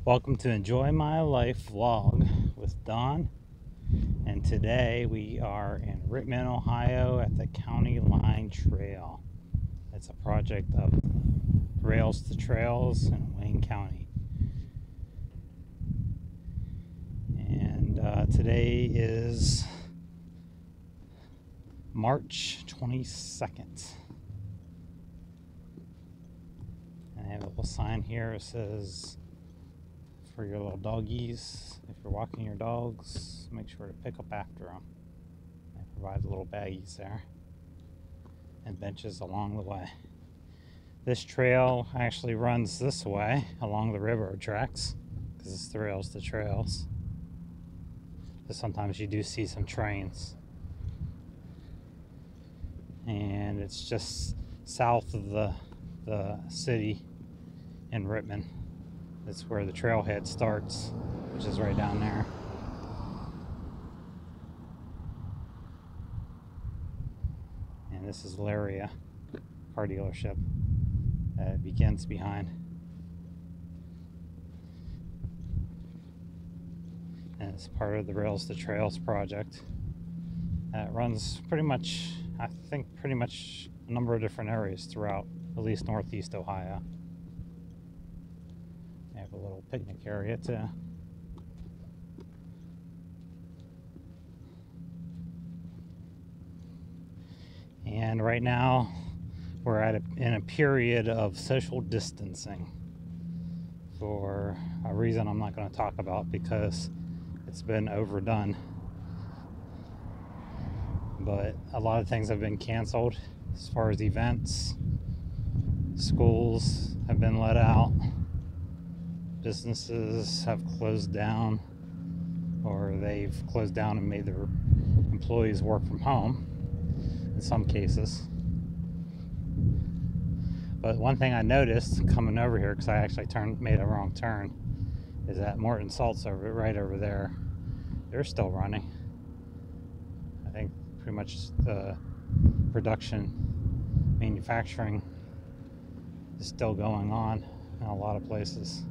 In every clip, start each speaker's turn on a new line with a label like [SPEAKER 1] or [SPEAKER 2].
[SPEAKER 1] Welcome to Enjoy My Life vlog with Don, and today we are in Rittman, Ohio at the County Line Trail. It's a project of Rails to Trails in Wayne County. And today is March 22nd. And I have a little sign here that says, for your little doggies, if you're walking your dogs, make sure to pick up after them. They provide little baggies there and benches along the way. This trail actually runs this way along the railroad tracks because it's the Rails to Trails. So sometimes you do see some trains. And it's just south of the city in Rittman. That's where the trailhead starts, which is right down there. And this is Laria car dealership that it begins behind. And it's part of the Rails to Trails project. It runs pretty much, I think, pretty much a number of different areas throughout, at least northeast Ohio. They have a little picnic area too. And right now we're in a period of social distancing for a reason I'm not going to talk about because it's been overdone. But a lot of things have been canceled as far as events. Schools have been let out. Businesses have closed down, or they've closed down and made their employees work from home in some cases. But one thing I noticed coming over here, because I actually made a wrong turn, is that Morton Salt's right over there. They're still running. I think pretty much the production, manufacturing is still going on in a lot of places.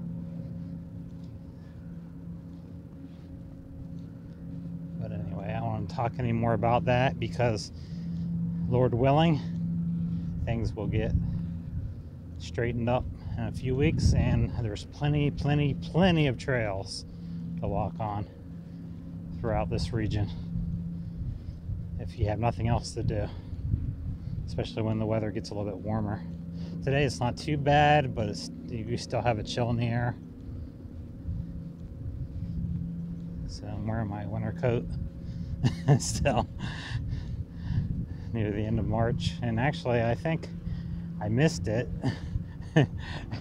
[SPEAKER 1] But anyway, I don't want to talk any more about that because, Lord willing, things will get straightened up in a few weeks, and there's plenty of trails to walk on throughout this region if you have nothing else to do, especially when the weather gets a little bit warmer. Today it's not too bad, but you still have a chill in the air. So I'm wearing my winter coat still near the end of March. And actually, I think I missed it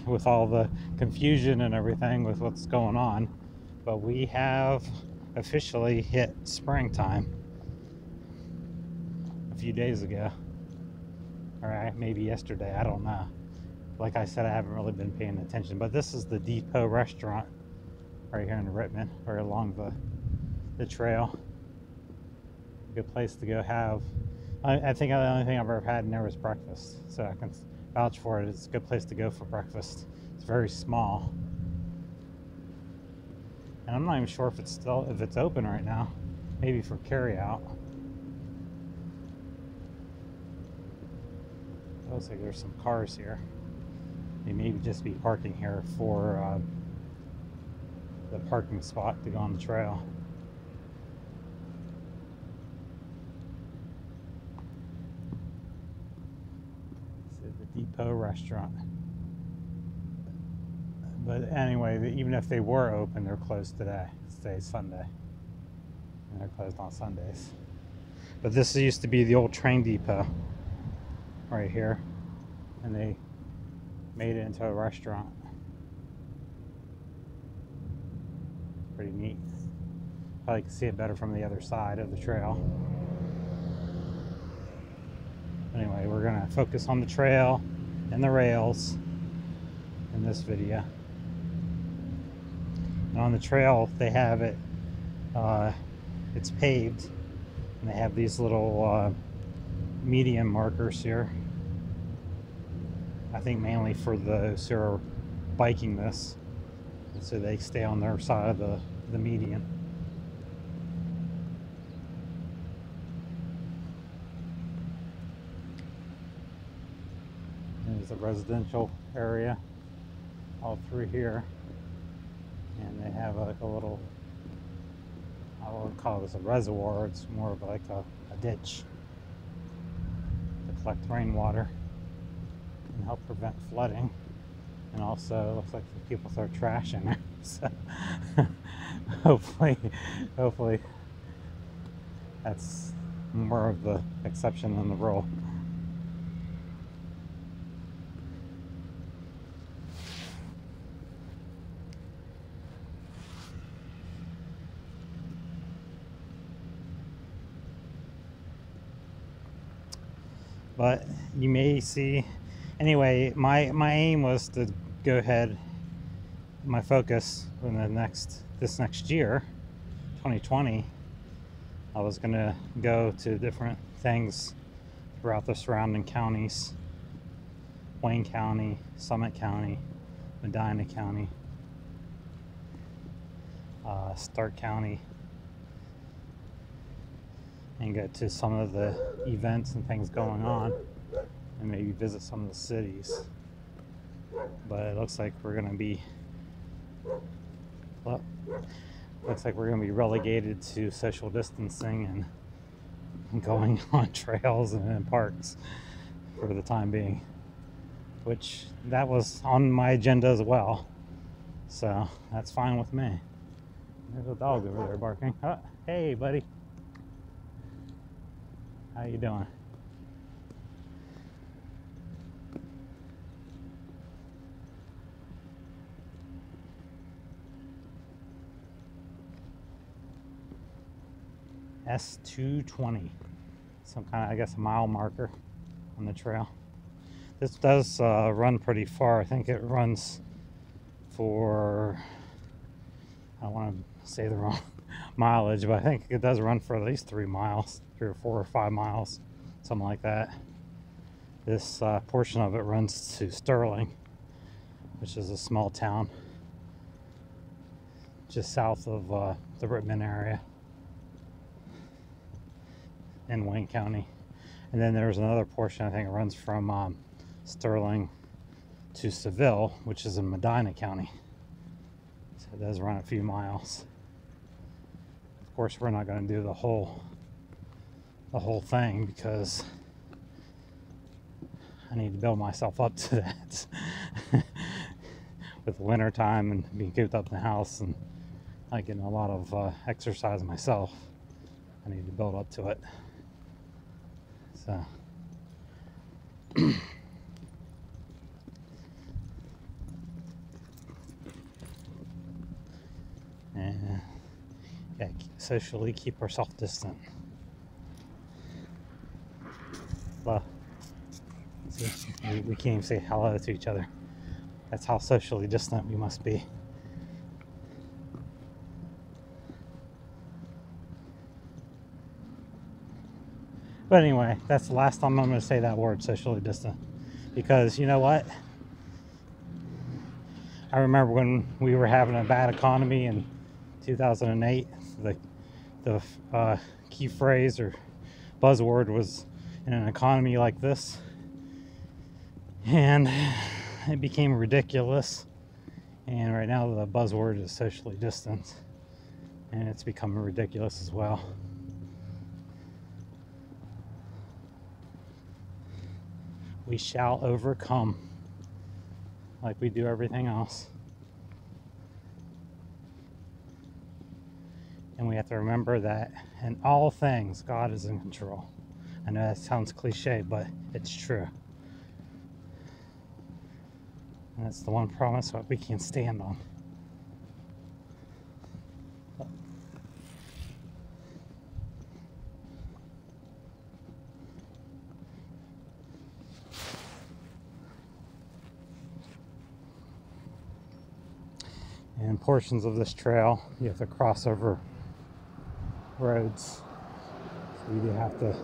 [SPEAKER 1] with all the confusion and everything with what's going on. But we have officially hit springtime a few days ago. Or maybe yesterday, I don't know. Like I said, I haven't really been paying attention. But this is the Depot restaurant right here in Rittman, or along the trail. Good place to go have. I think the only thing I've ever had in there was breakfast, so I can vouch for it. It's a good place to go for breakfast. It's very small, and I'm not even sure if it's open right now. Maybe for carry out. It looks like there's some cars here. They may just be parking here for the parking spot to go on the trail. This is the Depot restaurant. But anyway, even if they were open, they're closed today. Today's Sunday, and they're closed on Sundays. But this used to be the old train depot right here, and they made it into a restaurant. Pretty neat. Probably can see it better from the other side of the trail. Anyway, we're gonna focus on the trail and the rails in this video. And on the trail, they have it, it's paved, and they have these little medium markers here. I think mainly for those who are biking this. so they stay on their side of the median. There's a residential area all through here, and they have like a little, I wouldn't call this a reservoir, it's more of like a ditch to collect rainwater and help prevent flooding. And also it looks like people throw trash in there, so hopefully that's more of the exception than the rule. But you may see, anyway, my aim was to go ahead, my focus in this next year, 2020, I was gonna go to different things throughout the surrounding counties, Wayne County, Summit County, Medina County, Stark County, and get to some of the events and things going on, and maybe visit some of the cities. But it looks like we're gonna be, well, looks like we're gonna be relegated to social distancing and going on trails and in parks for the time being, which that was on my agenda as well, so that's fine with me. There's a dog over there barking. Oh, hey buddy, how you doing? S220, some kind of, I guess, a mile marker on the trail. This does run pretty far. I think it runs for, I don't want to say the wrong mileage, but I think it does run for at least 3 miles, 3 or 4 or 5 miles, something like that. This portion of it runs to Sterling, which is a small town just south of the Rittman area in Wayne County. And then there's another portion, I think it runs from Sterling to Seville, which is in Medina County. So it does run a few miles. Of course, we're not going to do the whole thing because I need to build myself up to that. With winter time and being cooped up in the house and not getting a lot of exercise myself, I need to build up to it. So and yeah, socially keep ourselves distant. Well, see, we can't even say hello to each other. That's how socially distant we must be. But anyway, that's the last time I'm going to say that word, socially distant. Because you know what? I remember when we were having a bad economy in 2008, the key phrase or buzzword was in an economy like this. And it became ridiculous. And right now the buzzword is socially distant. And it's becoming ridiculous as well. We shall overcome, like we do everything else. And we have to remember that in all things, God is in control. I know that sounds cliche, but it's true. And that's the one promise that we can stand on. And portions of this trail, you have to cross over roads. So you do have to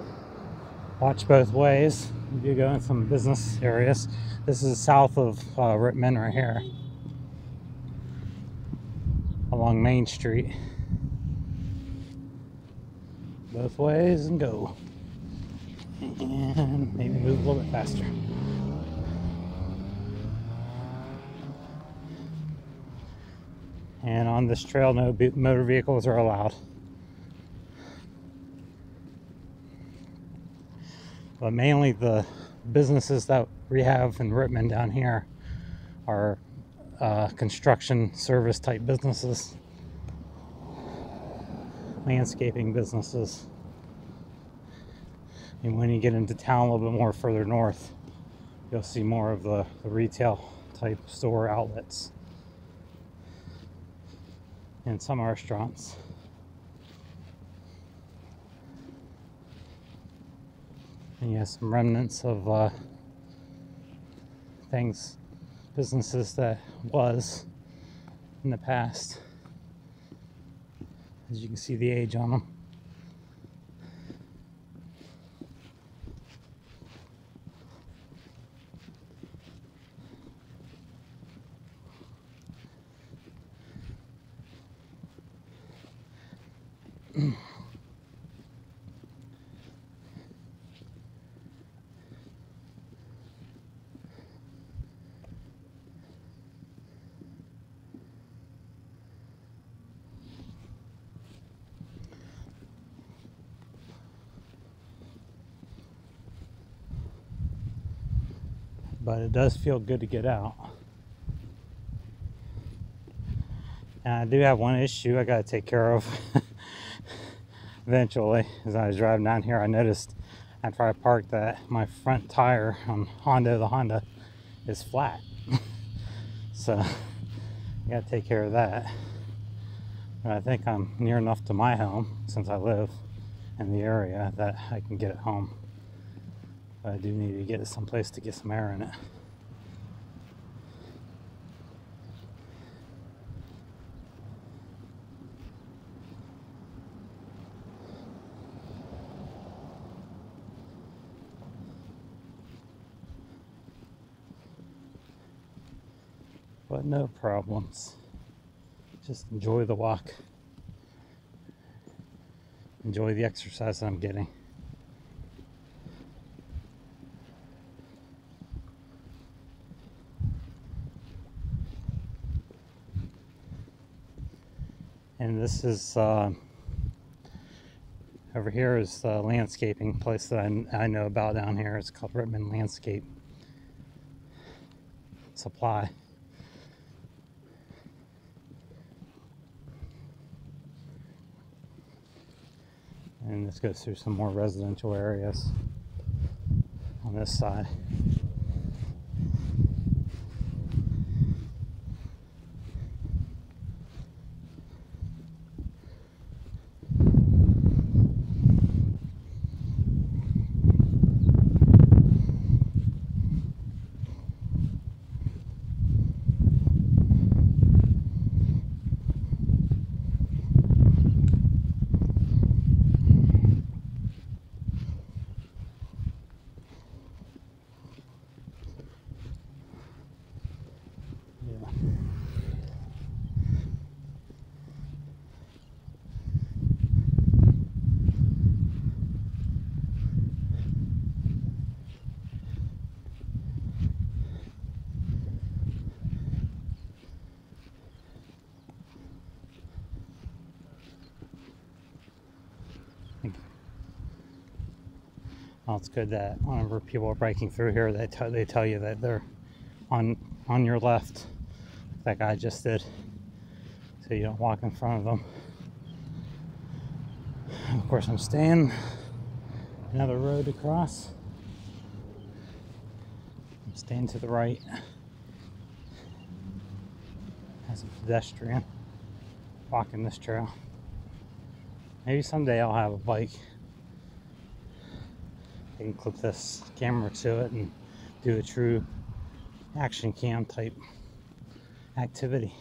[SPEAKER 1] watch both ways. You do go in some business areas. This is south of Rittman right here. along Main Street. Both ways and go. And maybe move a little bit faster. And on this trail, no motor vehicles are allowed. But mainly the businesses that we have in Rittman down here are construction service type businesses, landscaping businesses. And when you get into town a little bit more further north, you'll see more of the retail type store outlets and some restaurants. And you have some remnants of things, businesses that was in the past. As you can see the age on them. But it does feel good to get out. And I do have one issue I gotta take care of eventually. As I was driving down here, I noticed after I parked that my front tire on the Honda is flat. So I gotta take care of that. But I think I'm near enough to my home, since I live in the area, that I can get it home. But I do need to get it someplace to get some air in it. But no problems. Just enjoy the walk. Enjoy the exercise that I'm getting. And this is over here is the landscaping place that I know about down here. It's called Rittman Landscape Supply. And this goes through some more residential areas on this side. Well, it's good that whenever people are breaking through here, they tell you that they're on your left, like that guy just did, so you don't walk in front of them. Of course, I'm staying another road to cross. I'm staying to the right as a pedestrian walking this trail. Maybe someday I'll have a bike. I can clip this camera to it and do a true action cam type activity.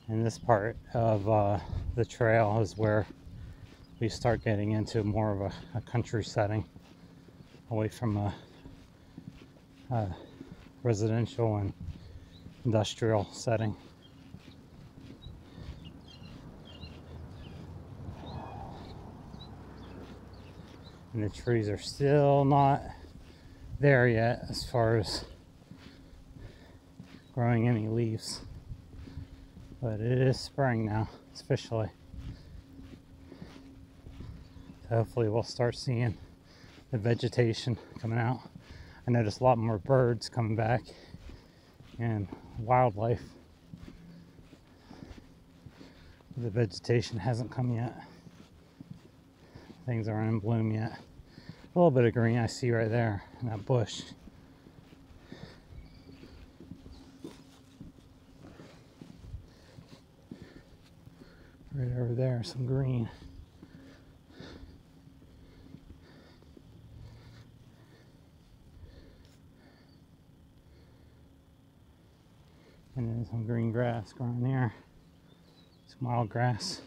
[SPEAKER 1] And this part of the trail is where we start getting into more of a country setting, away from a residential and industrial setting. And the trees are still not there yet as far as growing any leaves. But it is spring now, officially. So hopefully we'll start seeing the vegetation coming out. I noticed a lot more birds coming back and wildlife. The vegetation hasn't come yet. Things aren't in bloom yet. A little bit of green I see right there in that bush. Right over there, some green. And then some green grass growing there. Some wild grass.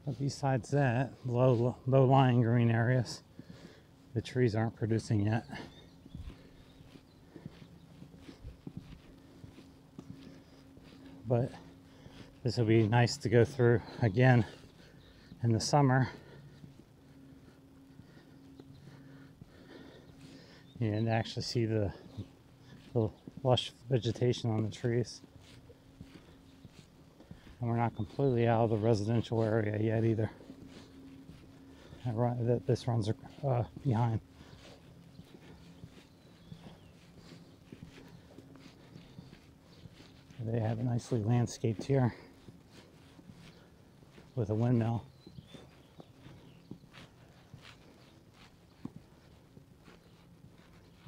[SPEAKER 1] But besides that, low-lying green areas, the trees aren't producing yet. But this will be nice to go through again in the summer. And actually see the lush vegetation on the trees. And we're not completely out of the residential area yet either. This runs behind. They have it nicely landscaped here with a windmill.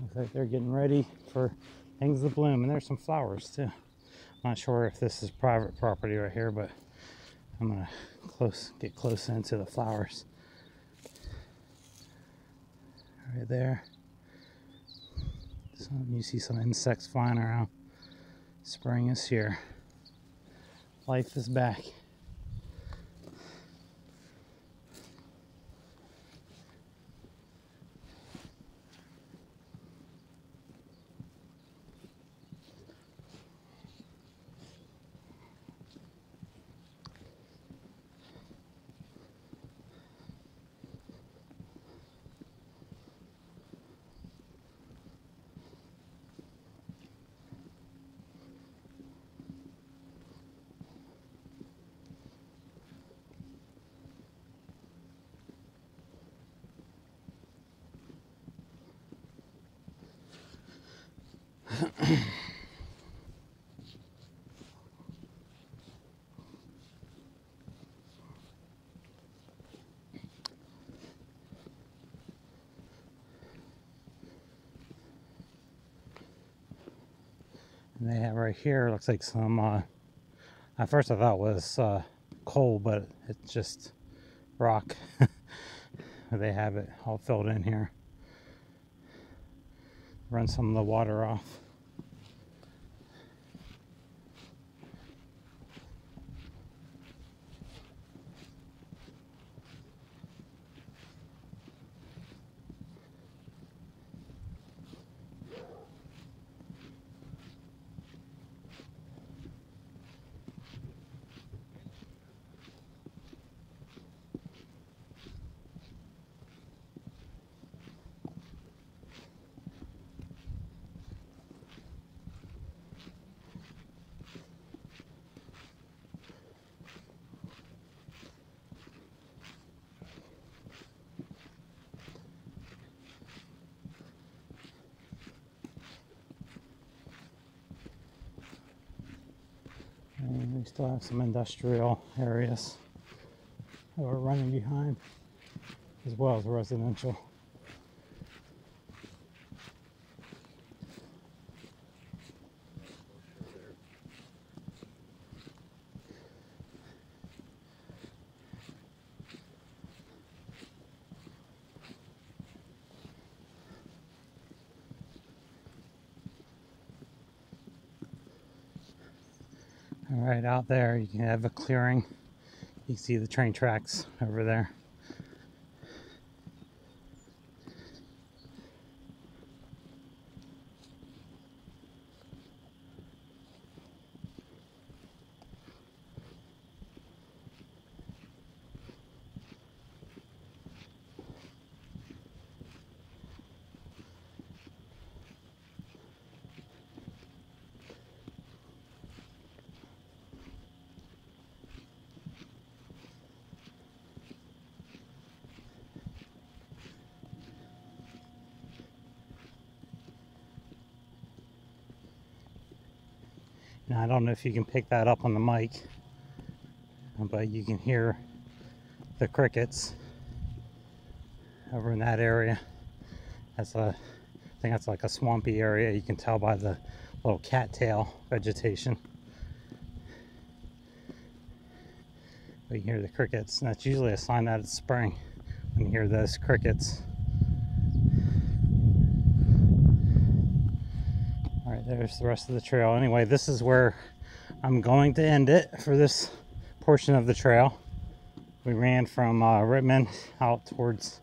[SPEAKER 1] Looks like they're getting ready for things to bloom, and there's some flowers too. I'm not sure if this is private property right here, but I'm gonna get close into the flowers. Right there. You see some insects flying around. Spring is here. Life is back. And they have right here, looks like some, at first I thought it was coal, but it's just rock. They have it all filled in here. Run some of the water off. And we still have some industrial areas that we're running behind, as well as residential. All right, out there you can have a clearing. You can see the train tracks over there. Now, I don't know if you can pick that up on the mic, but you can hear the crickets over in that area. I think that's like a swampy area. You can tell by the little cattail vegetation. But you hear the crickets, and that's usually a sign that it's spring when you hear those crickets. All right, there's the rest of the trail. Anyway, this is where I'm going to end it for this portion of the trail. We ran from Rittman out towards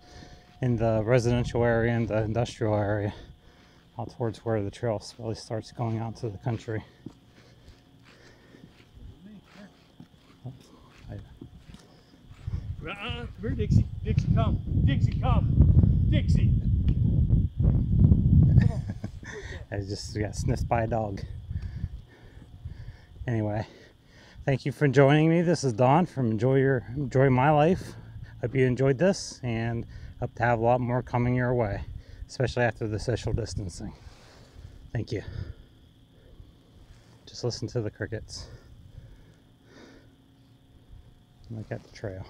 [SPEAKER 1] in the residential area and the industrial area, out towards where the trail really starts going out to the country.
[SPEAKER 2] Come here, Dixie. Dixie, come. Dixie, come. Dixie.
[SPEAKER 1] I just got sniffed by a dog. Anyway, thank you for joining me. This is Don from Enjoy My Life. Hope you enjoyed this, and hope to have a lot more coming your way, especially after the social distancing. Thank you. Just listen to the crickets. Look at the trail.